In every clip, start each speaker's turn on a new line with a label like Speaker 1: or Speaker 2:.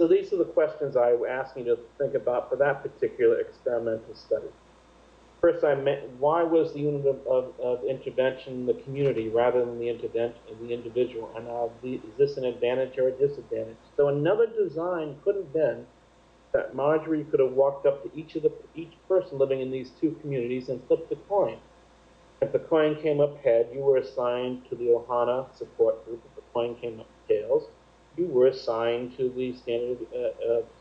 Speaker 1: So these are the questions I asked you to think about for that particular experimental study. First, I meant, why was the unit of intervention the community rather than the individual? And is this an advantage or a disadvantage? So another design could have been that Marjorie could have walked up to each person living in these two communities and flipped a coin. If the coin came up head, you were assigned to the Ohana support group. If the coin came up tails, you were assigned to the standard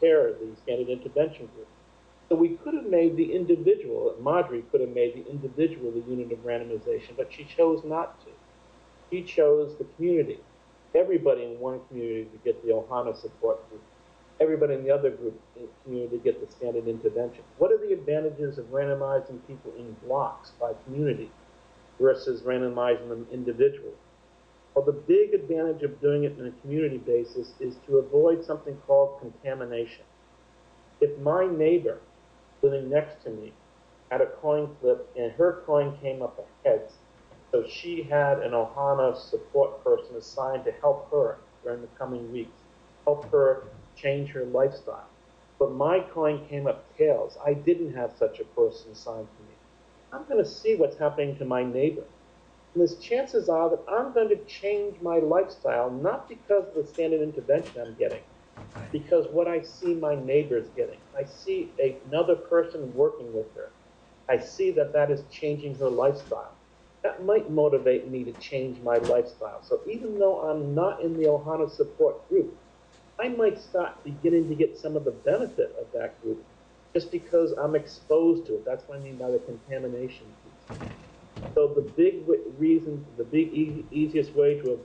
Speaker 1: care, the standard intervention group. So we could have made the individual, Marjorie could have made the individual the unit of randomization, but she chose not to. She chose the community. Everybody in one community to get the Ohana support group. Everybody in the other community to get the standard intervention. What are the advantages of randomizing people in blocks by community versus randomizing them individually? Well, the big advantage of doing it on a community basis is to avoid something called contamination. If my neighbor living next to me had a coin flip and her coin came up heads, so she had an Ohana support person assigned to help her during the coming weeks, help her change her lifestyle. But my coin came up tails. I didn't have such a person assigned to me. I'm going to see what's happening to my neighbor. And the chances are that I'm going to change my lifestyle, not because of the standard intervention I'm getting, because what I see my neighbors getting. I see another person working with her. I see that that is changing her lifestyle. That might motivate me to change my lifestyle. So even though I'm not in the Ohana support group, I might start beginning to get some of the benefit of that group just because I'm exposed to it. That's what I mean by the contamination piece. So the big reason, the big easiest way to